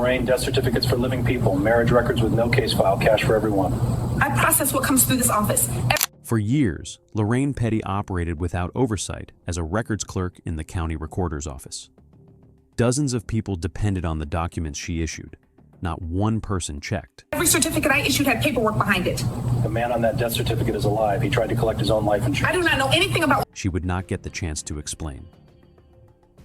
Lorraine, death certificates for living people, marriage records with no case file, cash for everyone. I process what comes through this office. For years, Lorraine Petty operated without oversight as a records clerk in the county recorder's office. Dozens of people depended on the documents she issued. Not one person checked. Every certificate I issued had paperwork behind it. The man on that death certificate is alive. He tried to collect his own life insurance. I do not know anything about... She would not get the chance to explain.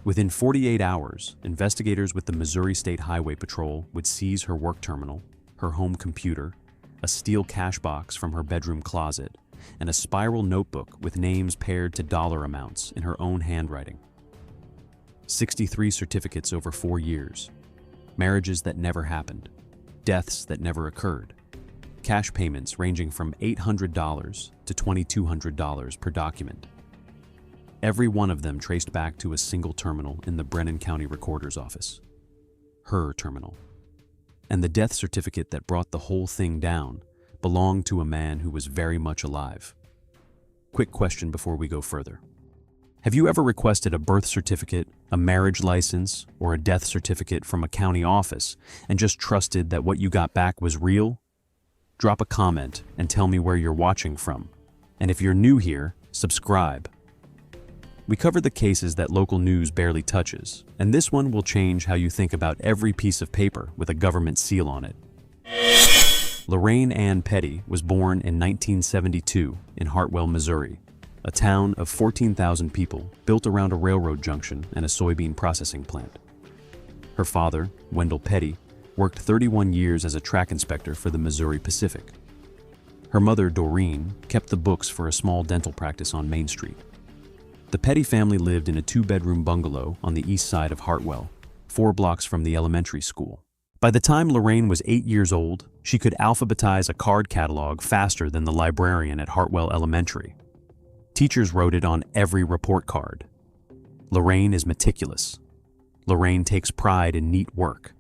Within 48 hours, investigators with the Missouri State Highway Patrol would seize her work terminal, her home computer, a steel cash box from her bedroom closet, and a spiral notebook with names paired to dollar amounts in her own handwriting. 63 certificates over 4 years. Marriages that never happened. Deaths that never occurred. Cash payments ranging from $800 to $2,200 per document. Every one of them traced back to a single terminal in the Brennan County Recorder's office. Her terminal. And the death certificate that brought the whole thing down belonged to a man who was very much alive. Quick question before we go further. Have you ever requested a birth certificate, a marriage license, or a death certificate from a county office and just trusted that what you got back was real? Drop a comment and tell me where you're watching from. And if you're new here, subscribe. We cover the cases that local news barely touches, and this one will change how you think about every piece of paper with a government seal on it. Lorraine Ann Petty was born in 1972 in Hartwell, Missouri, a town of 14,000 people built around a railroad junction and a soybean processing plant. Her father, Wendell Petty, worked 31 years as a track inspector for the Missouri Pacific. Her mother, Doreen, kept the books for a small dental practice on Main Street. The Petty family lived in a 2-bedroom bungalow on the east side of Hartwell, 4 blocks from the elementary school. By the time Lorraine was 8 years old, she could alphabetize a card catalog faster than the librarian at Hartwell Elementary. Teachers wrote it on every report card. Lorraine is meticulous. Lorraine takes pride in neat work.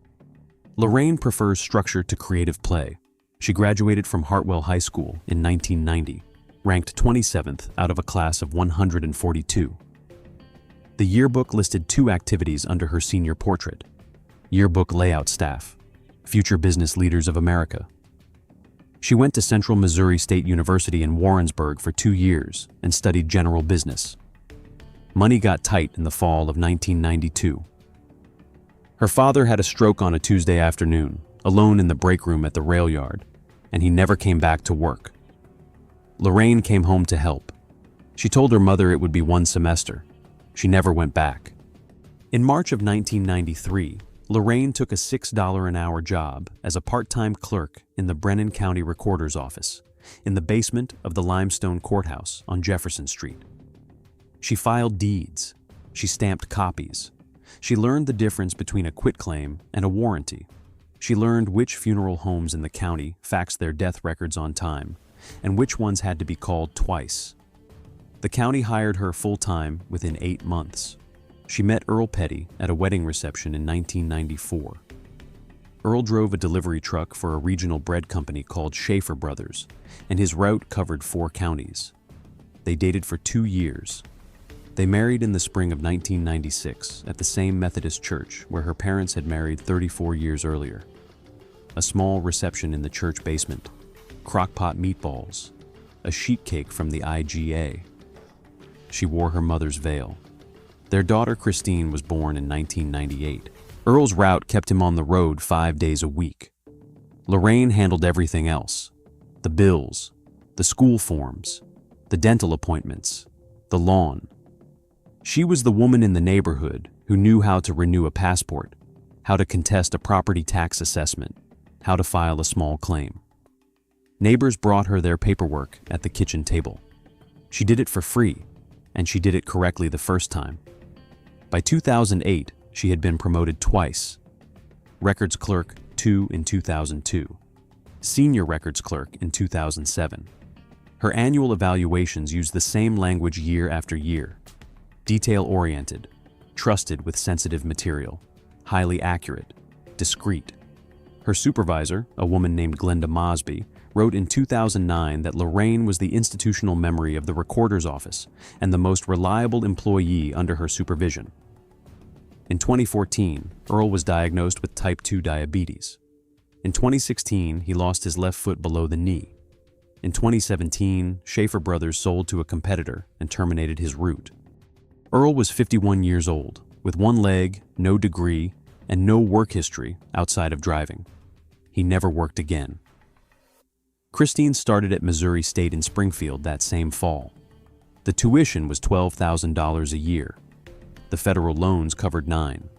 Lorraine prefers structure to creative play. She graduated from Hartwell High School in 1990, ranked 27th out of a class of 142. The yearbook listed 2 activities under her senior portrait: yearbook layout staff, future business leaders of America. She went to Central Missouri State University in Warrensburg for 2 years and studied general business. Money got tight in the fall of 1992. Her father had a stroke on a Tuesday afternoon, alone in the break room at the rail yard, and he never came back to work. Lorraine came home to help. She told her mother it would be 1 semester. She never went back. In March of 1993, Lorraine took a $6 an hour job as a part-time clerk in the Brennan County Recorder's office, in the basement of the Limestone Courthouse on Jefferson Street. She filed deeds. She stamped copies. She learned the difference between a quitclaim and a warranty. She learned which funeral homes in the county faxed their death records on time, and which ones had to be called twice. The county hired her full-time within 8 months. She met Earl Petty at a wedding reception in 1994. Earl drove a delivery truck for a regional bread company called Schaefer Brothers, and his route covered 4 counties. They dated for 2 years. They married in the spring of 1996 at the same Methodist church where her parents had married 34 years earlier. A small reception in the church basement, crock-pot meatballs, a sheet cake from the IGA. She wore her mother's veil. Their daughter Christine was born in 1998. Earl's route kept him on the road 5 days a week. Lorraine handled everything else: the bills, the school forms, the dental appointments, the lawn. She was the woman in the neighborhood who knew how to renew a passport, how to contest a property tax assessment, how to file a small claim. Neighbors brought her their paperwork at the kitchen table. She did it for free, and she did it correctly the first time. By 2008, she had been promoted twice. Records Clerk 2 in 2002, Senior Records Clerk in 2007. Her annual evaluations used the same language year after year: detail-oriented, trusted with sensitive material, highly accurate, discreet. Her supervisor, a woman named Glenda Mosby, wrote in 2009 that Lorraine was the institutional memory of the recorder's office and the most reliable employee under her supervision. In 2014, Earl was diagnosed with type 2 diabetes. In 2016, he lost his left foot below the knee. In 2017, Schaefer Brothers sold to a competitor and terminated his route. Earl was 51 years old, with one leg, no degree, and no work history outside of driving. He never worked again. Christine started at Missouri State in Springfield that same fall. The tuition was $12,000 a year. The federal loans covered $9,000.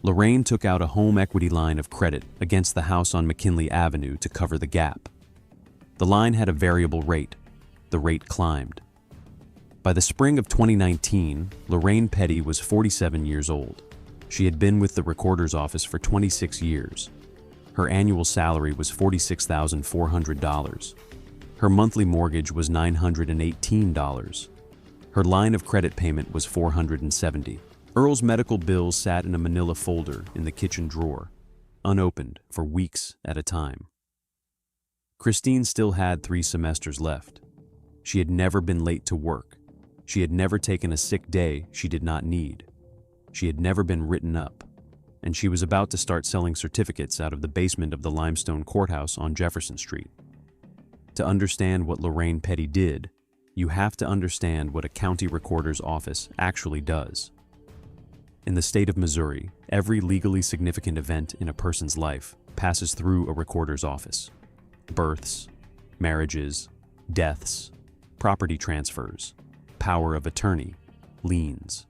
Lorraine took out a home equity line of credit against the house on McKinley Avenue to cover the gap. The line had a variable rate. The rate climbed. By the spring of 2019, Lorraine Petty was 47 years old. She had been with the recorder's office for 26 years. Her annual salary was $46,400. Her monthly mortgage was $918. Her line of credit payment was $470. Earl's medical bills sat in a manila folder in the kitchen drawer, unopened for weeks at a time. Christine still had 3 semesters left. She had never been late to work. She had never taken a sick day she did not need. She had never been written up. And she was about to start selling certificates out of the basement of the limestone courthouse on Jefferson Street. To understand what Lorraine Petty did, you have to understand what a county recorder's office actually does. In the state of Missouri, every legally significant event in a person's life passes through a recorder's office. Births, marriages, deaths, property transfers, power of attorney, liens.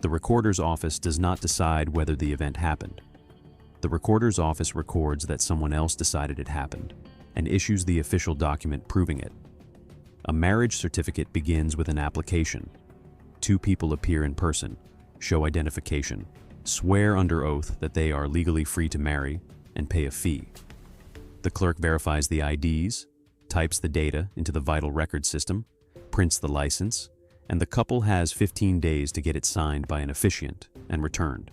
The recorder's office does not decide whether the event happened. The recorder's office records that someone else decided it happened and issues the official document proving it. A marriage certificate begins with an application. 2 people appear in person, show identification, swear under oath that they are legally free to marry, and pay a fee. The clerk verifies the IDs, types the data into the vital record system, prints the license, and the couple has 15 days to get it signed by an officiant and returned.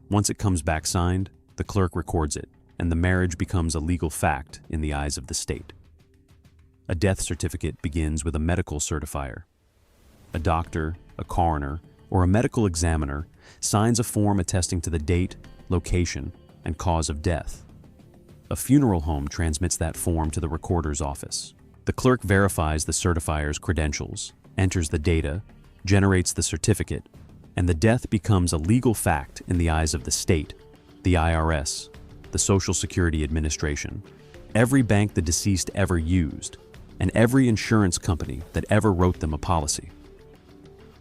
Once it comes back signed, the clerk records it, and the marriage becomes a legal fact in the eyes of the state. A death certificate begins with a medical certifier. A doctor, a coroner, or a medical examiner signs a form attesting to the date, location, and cause of death. A funeral home transmits that form to the recorder's office. The clerk verifies the certifier's credentials, enters the data, generates the certificate, and the death becomes a legal fact in the eyes of the state, the IRS, the Social Security Administration, every bank the deceased ever used, and every insurance company that ever wrote them a policy.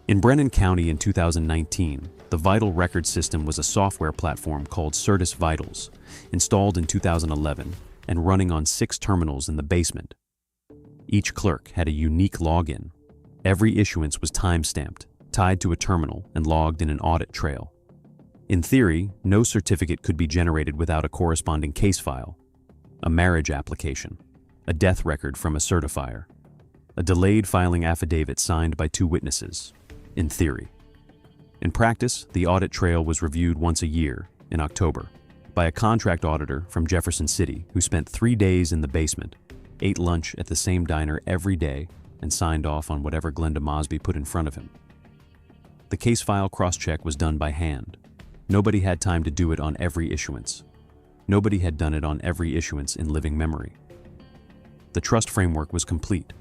In Brennan County in 2019, the Vital Record System was a software platform called Certus Vitals, installed in 2011 and running on 6 terminals in the basement. Each clerk had a unique login. Every issuance was time-stamped, tied to a terminal, and logged in an audit trail. In theory, no certificate could be generated without a corresponding case file, a marriage application, a death record from a certifier, a delayed filing affidavit signed by 2 witnesses, in theory. In practice, the audit trail was reviewed once a year, in October, by a contract auditor from Jefferson City who spent 3 days in the basement, ate lunch at the same diner every day, and signed off on whatever Glenda Mosby put in front of him. The case file cross-check was done by hand. Nobody had time to do it on every issuance. Nobody had done it on every issuance in living memory. The trust framework was complete.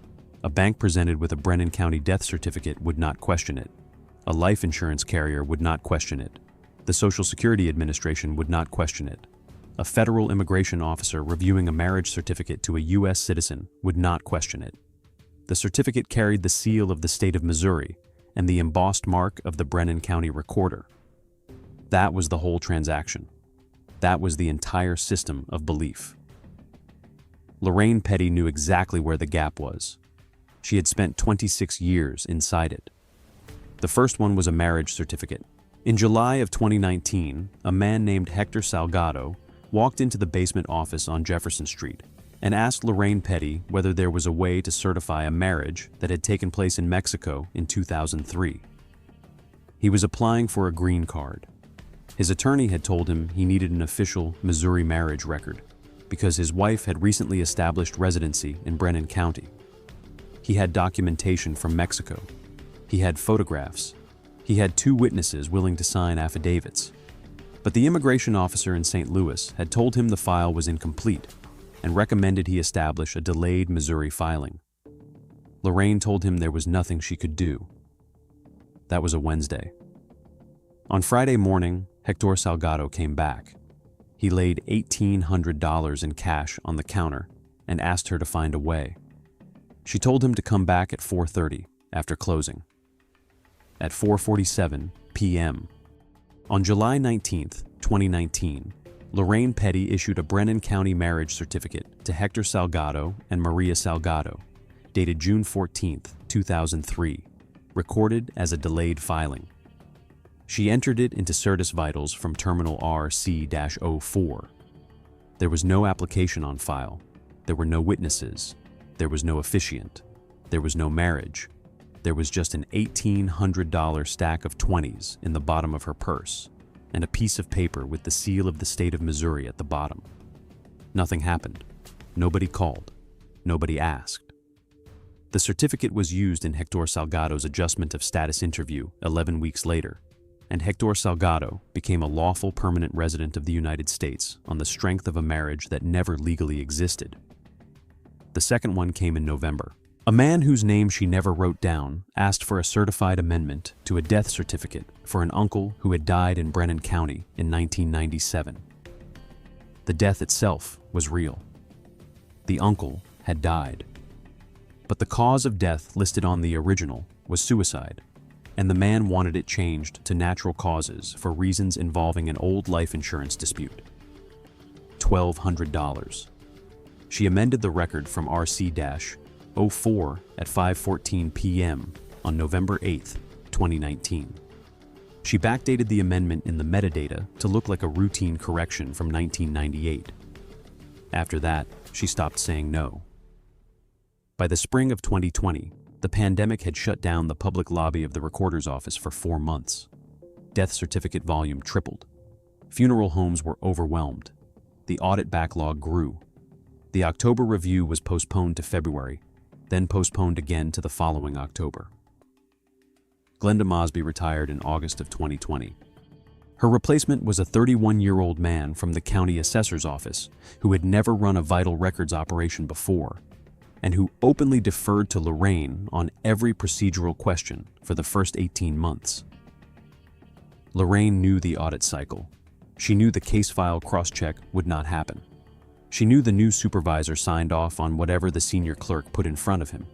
A bank presented with a Brennan County death certificate would not question it. A life insurance carrier would not question it. The Social Security Administration would not question it. A federal immigration officer reviewing a marriage certificate to a U.S. citizen would not question it. The certificate carried the seal of the state of Missouri and the embossed mark of the Brennan County recorder. That was the whole transaction. That was the entire system of belief. Lorraine Petty knew exactly where the gap was. She had spent 26 years inside it. The first one was a marriage certificate. In July of 2019, a man named Hector Salgado walked into the basement office on Jefferson Street and asked Lorraine Petty whether there was a way to certify a marriage that had taken place in Mexico in 2003. He was applying for a green card. His attorney had told him he needed an official Missouri marriage record because his wife had recently established residency in Brennan County. He had documentation from Mexico. He had photographs. He had 2 witnesses willing to sign affidavits. But the immigration officer in St. Louis had told him the file was incomplete and recommended he establish a delayed Missouri filing. Lorraine told him there was nothing she could do. That was a Wednesday. On Friday morning, Hector Salgado came back. He laid $1,800 in cash on the counter and asked her to find a way. She told him to come back at 4:30 after closing. At 4:47 p.m. on July 19, 2019, Lorraine Petty issued a Brennan County marriage certificate to Hector Salgado and Maria Salgado, dated June 14, 2003, recorded as a delayed filing. She entered it into Certus Vitals from Terminal RC-04. There was no application on file. There were no witnesses. There was no officiant. There was no marriage. There was just an $1,800 stack of 20s in the bottom of her purse and a piece of paper with the seal of the state of Missouri at the bottom. Nothing happened. Nobody called. Nobody asked. The certificate was used in Hector Salgado's adjustment of status interview 11 weeks later, and Hector Salgado became a lawful permanent resident of the United States on the strength of a marriage that never legally existed. The second one came in November. A man whose name she never wrote down asked for a certified amendment to a death certificate for an uncle who had died in Brennan County in 1997. The death itself was real. The uncle had died. But the cause of death listed on the original was suicide, and the man wanted it changed to natural causes for reasons involving an old life insurance dispute. $1,200. She amended the record from RC-04 at 5:14 p.m. on November 8, 2019. She backdated the amendment in the metadata to look like a routine correction from 1998. After that, she stopped saying no. By the spring of 2020, the pandemic had shut down the public lobby of the recorder's office for 4 months. Death certificate volume tripled. Funeral homes were overwhelmed. The audit backlog grew. The October review was postponed to February, then postponed again to the following October. Glenda Mosby retired in August of 2020. Her replacement was a 31-year-old man from the county assessor's office who had never run a vital records operation before, and who openly deferred to Lorraine on every procedural question for the first 18 months. Lorraine knew the audit cycle. She knew the case file cross-check would not happen. She knew the new supervisor signed off on whatever the senior clerk put in front of him.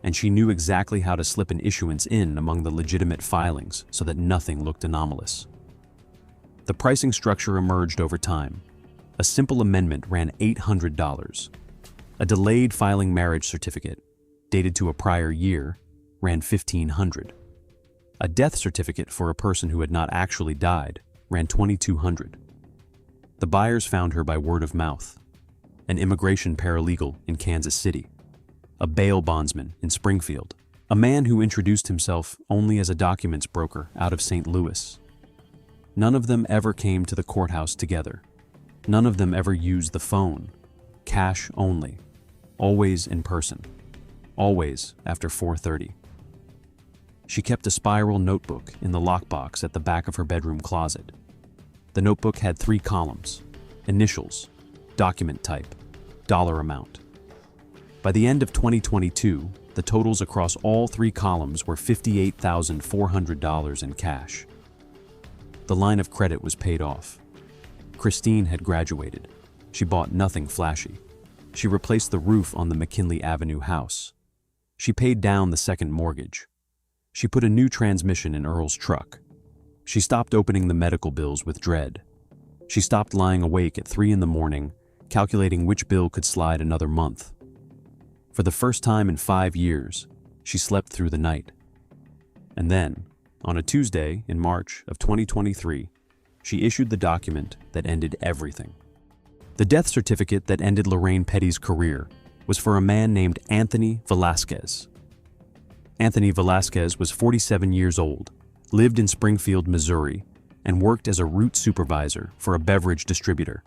And she knew exactly how to slip an issuance in among the legitimate filings so that nothing looked anomalous. The pricing structure emerged over time. A simple amendment ran $800. A delayed filing marriage certificate, dated to a prior year, ran $1,500. A death certificate for a person who had not actually died ran $2,200. The buyers found her by word of mouth. An immigration paralegal in Kansas City, a bail bondsman in Springfield, a man who introduced himself only as a documents broker out of St. Louis. None of them ever came to the courthouse together. None of them ever used the phone. Cash only. Always in person. Always after 4:30. She kept a spiral notebook in the lockbox at the back of her bedroom closet. The notebook had 3 columns: initials, document type, dollar amount. By the end of 2022, the totals across all 3 columns were $58,400 in cash. The line of credit was paid off. Christine had graduated. She bought nothing flashy. She replaced the roof on the McKinley Avenue house. She paid down the second mortgage. She put a new transmission in Earl's truck. She stopped opening the medical bills with dread. She stopped lying awake at 3 in the morning, calculating which bill could slide another month. For the first time in 5 years, she slept through the night. And then, on a Tuesday in March of 2023, she issued the document that ended everything. The death certificate that ended Lorraine Petty's career was for a man named Anthony Velasquez. Anthony Velasquez was 47 years old, lived in Springfield, Missouri, and worked as a route supervisor for a beverage distributor.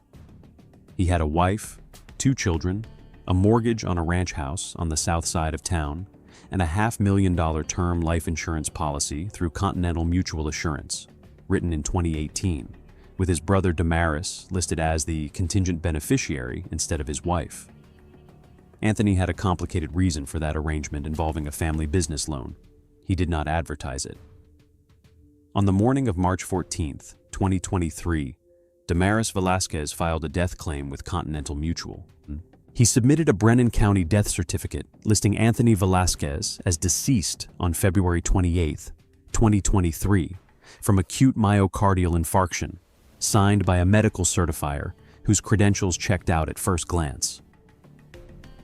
He had a wife, 2 children, a mortgage on a ranch house on the south side of town, and a $500,000 term life insurance policy through Continental Mutual Assurance, written in 2018, with his brother Damaris listed as the contingent beneficiary instead of his wife. Anthony had a complicated reason for that arrangement involving a family business loan. He did not advertise it. On the morning of March 14, 2023, Damaris Velasquez filed a death claim with Continental Mutual. He submitted a Brennan County death certificate listing Anthony Velasquez as deceased on February 28, 2023, from acute myocardial infarction, signed by a medical certifier whose credentials checked out at first glance.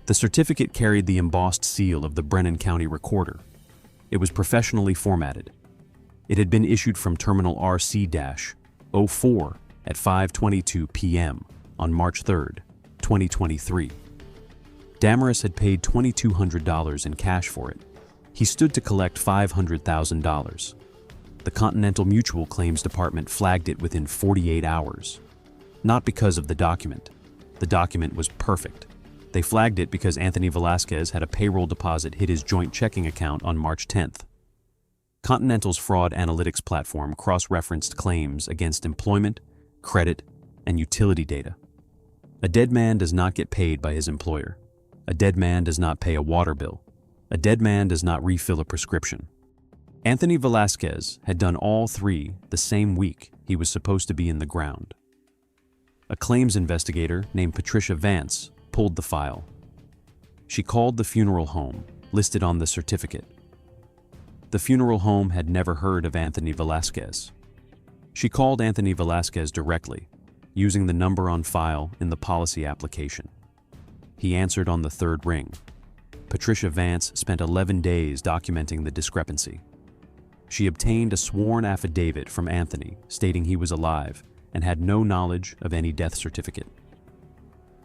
The certificate carried the embossed seal of the Brennan County Recorder. It was professionally formatted. It had been issued from Terminal RC-04 at 5:22 p.m. on March 3, 2023. Damaris had paid $2,200 in cash for it. He stood to collect $500,000. The Continental Mutual Claims Department flagged it within 48 hours. Not because of the document. The document was perfect. They flagged it because Anthony Velasquez had a payroll deposit hit his joint checking account on March 10th. Continental's fraud analytics platform cross-referenced claims against employment, credit, and utility data. A dead man does not get paid by his employer. A dead man does not pay a water bill. A dead man does not refill a prescription. Anthony Velasquez had done all three the same week he was supposed to be in the ground. A claims investigator named Patricia Vance pulled the file. She called the funeral home listed on the certificate. The funeral home had never heard of Anthony Velasquez. She called Anthony Velasquez directly, using the number on file in the policy application. He answered on the third ring. Patricia Vance spent 11 days documenting the discrepancy. She obtained a sworn affidavit from Anthony stating he was alive and had no knowledge of any death certificate.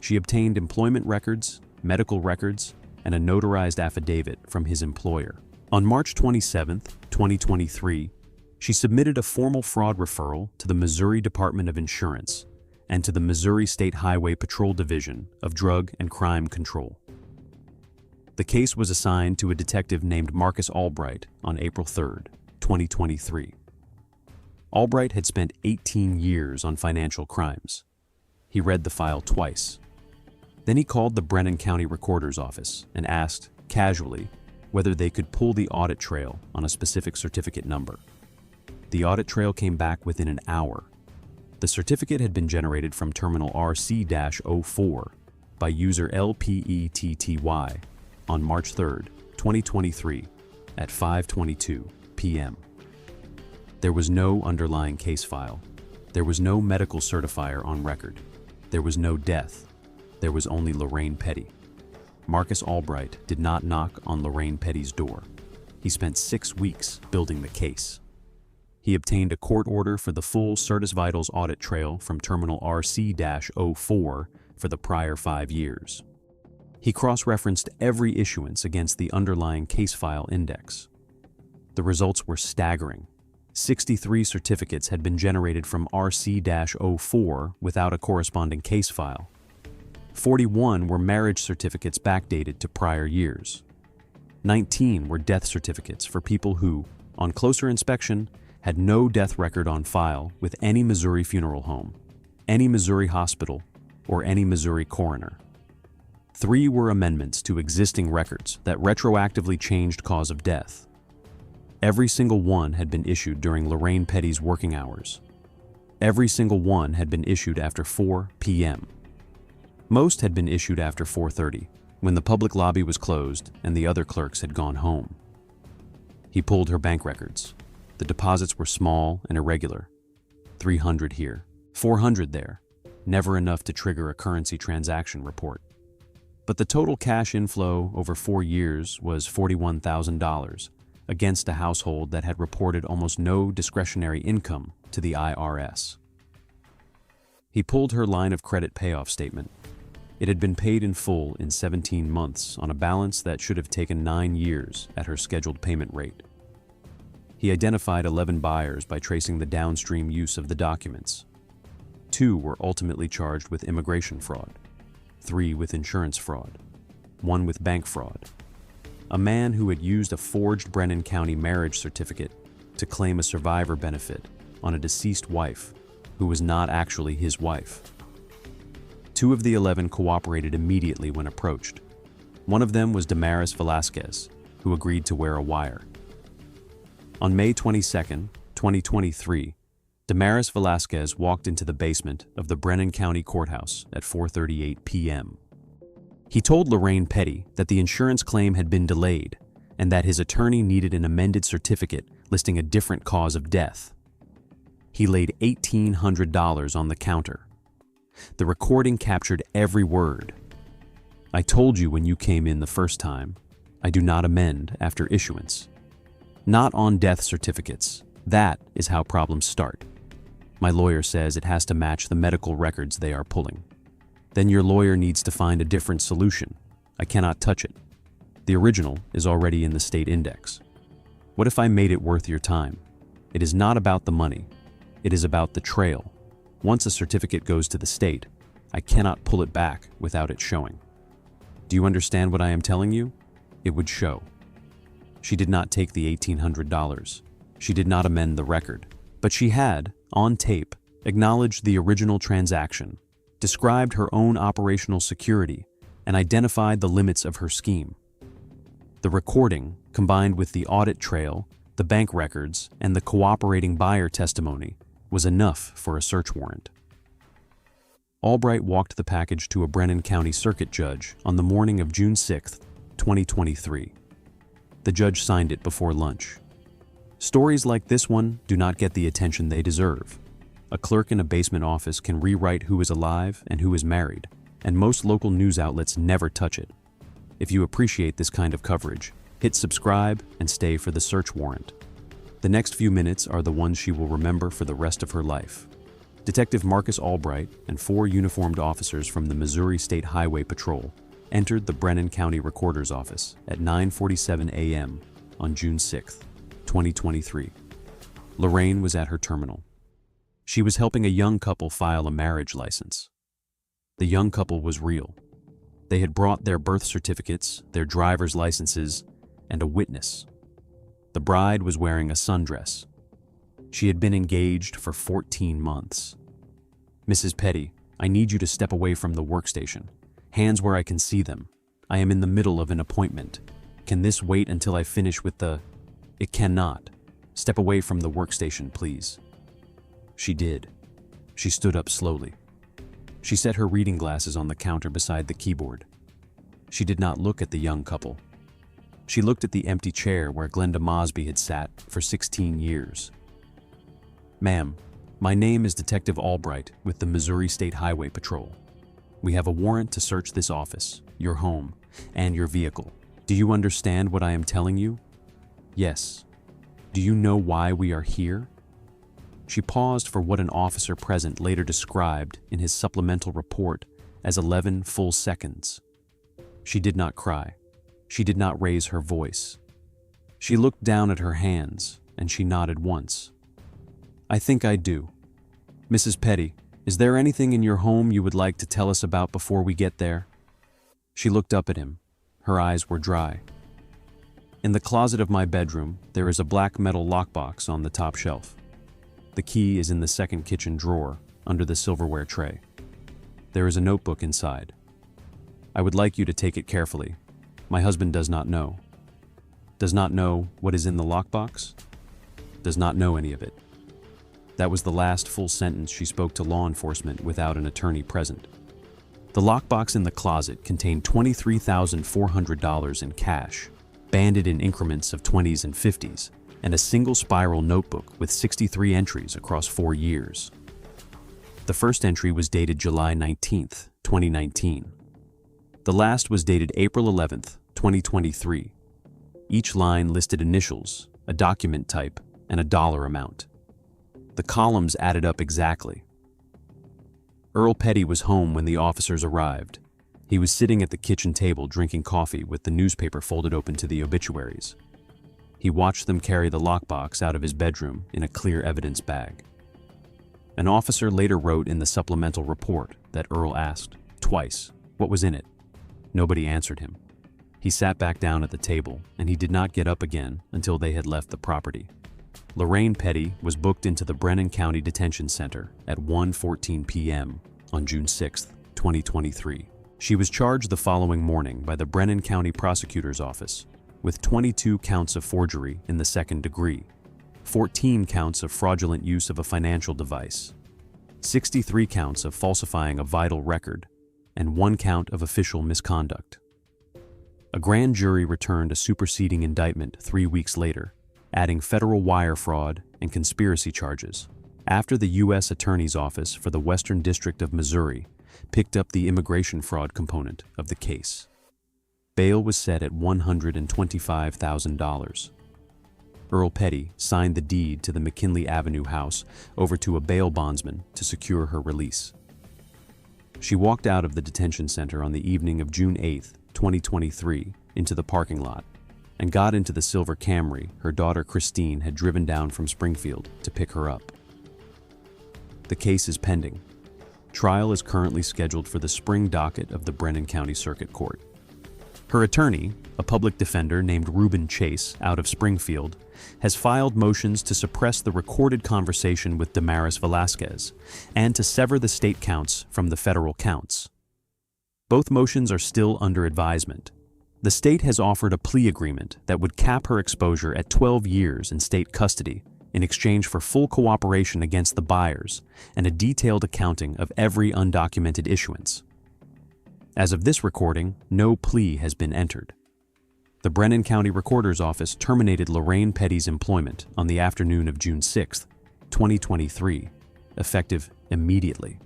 She obtained employment records, medical records, and a notarized affidavit from his employer. On March 27, 2023, she submitted a formal fraud referral to the Missouri Department of Insurance and to the Missouri State Highway Patrol Division of Drug and Crime Control. The case was assigned to a detective named Marcus Albright on April 3, 2023. Albright had spent 18 years on financial crimes. He read the file twice. Then he called the Brennan County Recorder's office and asked, casually, whether they could pull the audit trail on a specific certificate number. The audit trail came back within an hour. The certificate had been generated from Terminal RC-04 by user LPETTY on March 3, 2023 at 5:22 p.m. There was no underlying case file. There was no medical certifier on record. There was no death. There was only Lorraine Petty. Marcus Albright did not knock on Lorraine Petty's door. He spent 6 weeks building the case. He obtained a court order for the full Certus Vitals audit trail from Terminal RC-04 for the prior 5 years. He cross-referenced every issuance against the underlying case file index. The results were staggering. 63 certificates had been generated from RC-04 without a corresponding case file. 41 were marriage certificates backdated to prior years. 19 were death certificates for people who, on closer inspection, had no death record on file with any Missouri funeral home, any Missouri hospital, or any Missouri coroner. 3 were amendments to existing records that retroactively changed cause of death. Every single one had been issued during Lorraine Petty's working hours. Every single one had been issued after 4 p.m. Most had been issued after 4:30, when the public lobby was closed and the other clerks had gone home. He pulled her bank records. The deposits were small and irregular. 300 here, 400 there, never enough to trigger a currency transaction report. But the total cash inflow over 4 years was $41,000 against a household that had reported almost no discretionary income to the IRS. He pulled her line of credit payoff statement. It had been paid in full in 17 months on a balance that should have taken 9 years at her scheduled payment rate. He identified 11 buyers by tracing the downstream use of the documents. 2 were ultimately charged with immigration fraud, 3 with insurance fraud, 1 with bank fraud. a man who had used a forged Brennan County marriage certificate to claim a survivor benefit on a deceased wife who was not actually his wife. 2 of the 11 cooperated immediately when approached. One of them was Damaris Velasquez, who agreed to wear a wire. On May 22, 2023, Damaris Velasquez walked into the basement of the Brennan County Courthouse at 4:38 p.m. He told Lorraine Petty that the insurance claim had been delayed and that his attorney needed an amended certificate listing a different cause of death. He laid $1,800 on the counter. The recording captured every word. "I told you when you came in the first time, I do not amend after issuance. Not on death certificates. That is how problems start. My lawyer says it has to match the medical records they are pulling. Then your lawyer needs to find a different solution. I cannot touch it. The original is already in the state index. What if I made it worth your time? It is not about the money. It is about the trail. Once a certificate goes to the state, I cannot pull it back without it showing. Do you understand what I am telling you? It would show." She did not take the $1,800. She did not amend the record, but she had, on tape, acknowledged the original transaction, described her own operational security, and identified the limits of her scheme. The recording, combined with the audit trail, the bank records, and the cooperating buyer testimony, was enough for a search warrant. Albright walked the package to a Brennan County Circuit judge on the morning of June 6, 2023. The judge signed it before lunch. Stories like this one do not get the attention they deserve. A clerk in a basement office can rewrite who is alive and who is married, and most local news outlets never touch it. If you appreciate this kind of coverage, hit subscribe and stay for the search warrant. The next few minutes are the ones she will remember for the rest of her life. Detective Marcus Albright and 4 uniformed officers from the Missouri State Highway Patrol entered the Brennan County Recorder's Office at 9:47 a.m. on June 6, 2023. Lorraine was at her terminal. She was helping a young couple file a marriage license. The young couple was real. They had brought their birth certificates, their driver's licenses, and a witness. The bride was wearing a sundress. She had been engaged for 14 months. "Mrs. Petty, I need you to step away from the workstation. Hands where I can see them. I am in the middle of an appointment. Can this wait until I finish with the—" "It cannot. Step away from the workstation, please." She did. She stood up slowly. She set her reading glasses on the counter beside the keyboard. She did not look at the young couple. She looked at the empty chair where Glenda Mosby had sat for 16 years. "Ma'am, my name is Detective Albright with the Missouri State Highway Patrol. We have a warrant to search this office, your home, and your vehicle. Do you understand what I am telling you?" "Yes." "Do you know why we are here?" She paused for what an officer present later described in his supplemental report as 11 full seconds. She did not cry. She did not raise her voice. She looked down at her hands, and she nodded once. "I think I do. Mrs. Petty, is there anything in your home you would like to tell us about before we get there?" She looked up at him. Her eyes were dry. "In the closet of my bedroom, there is a black metal lockbox on the top shelf. The key is in the second kitchen drawer, under the silverware tray. There is a notebook inside. I would like you to take it carefully. My husband does not know. Does not know what is in the lockbox? Does not know any of it." That was the last full sentence she spoke to law enforcement without an attorney present. The lockbox in the closet contained $23,400 in cash, banded in increments of 20s and 50s, and a single spiral notebook with 63 entries across 4 years. The first entry was dated July 19, 2019. The last was dated April 11, 2023. Each line listed initials, a document type, and a dollar amount. The columns added up exactly. Earl Petty was home when the officers arrived. He was sitting at the kitchen table drinking coffee with the newspaper folded open to the obituaries. He watched them carry the lockbox out of his bedroom in a clear evidence bag. An officer later wrote in the supplemental report that Earl asked, twice, what was in it. Nobody answered him. He sat back down at the table, and he did not get up again until they had left the property. Lorraine Petty was booked into the Brennan County Detention Center at 1:14 p.m. on June 6, 2023. She was charged the following morning by the Brennan County Prosecutor's Office with 22 counts of forgery in the second degree, 14 counts of fraudulent use of a financial device, 63 counts of falsifying a vital record, and 1 count of official misconduct. A grand jury returned a superseding indictment 3 weeks later, adding federal wire fraud and conspiracy charges, after the U.S. Attorney's Office for the Western District of Missouri picked up the immigration fraud component of the case. Bail was set at $125,000. Earl Petty signed the deed to the McKinley Avenue house over to a bail bondsman to secure her release. She walked out of the detention center on the evening of June 8, 2023, into the parking lot and got into the silver Camry her daughter Christine had driven down from Springfield to pick her up. The case is pending. Trial is currently scheduled for the spring docket of the Brennan County Circuit Court. Her attorney, a public defender named Reuben Chase out of Springfield, has filed motions to suppress the recorded conversation with Damaris Velasquez and to sever the state counts from the federal counts. Both motions are still under advisement. The state has offered a plea agreement that would cap her exposure at 12 years in state custody in exchange for full cooperation against the buyers and a detailed accounting of every undocumented issuance. As of this recording, no plea has been entered. The Brennan County Recorder's Office terminated Lorraine Petty's employment on the afternoon of June 6, 2023, effective immediately.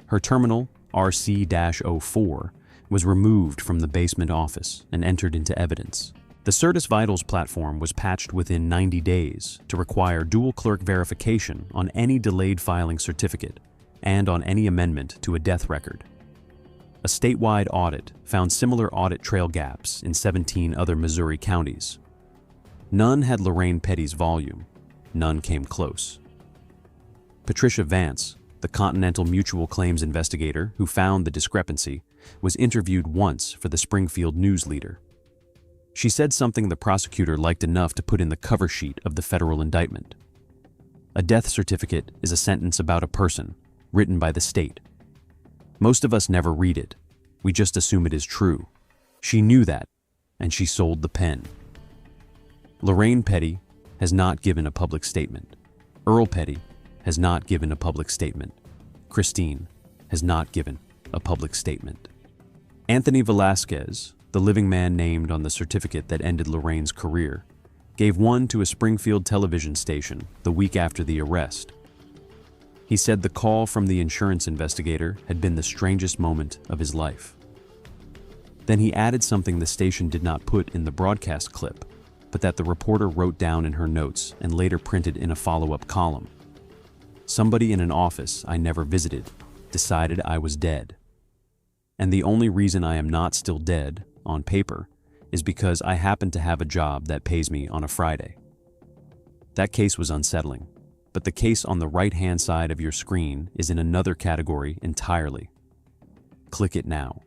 Her terminal, RC-04, was removed from the basement office and entered into evidence. The Certus Vitals platform was patched within 90 days to require dual clerk verification on any delayed filing certificate and on any amendment to a death record. A statewide audit found similar audit trail gaps in 17 other Missouri counties. None had Lorraine Petty's volume. None came close. Patricia Vance, the Continental Mutual Claims investigator who found the discrepancy, was interviewed once for the Springfield News Leader. She said something the prosecutor liked enough to put in the cover sheet of the federal indictment. A death certificate is a sentence about a person, written by the state. Most of us never read it. We just assume it is true. She knew that, and she sold the pen. Lorraine Petty has not given a public statement. Earl Petty has not given a public statement. Christine has not given a public statement. Anthony Velasquez, the living man named on the certificate that ended Lorraine's career, gave one to a Springfield television station the week after the arrest. He said the call from the insurance investigator had been the strangest moment of his life. Then he added something the station did not put in the broadcast clip, but that the reporter wrote down in her notes and later printed in a follow-up column. Somebody in an office I never visited decided I was dead. And the only reason I am not still dead, on paper, is because I happen to have a job that pays me on a Friday. That case was unsettling, but the case on the right-hand side of your screen is in another category entirely. Click it now.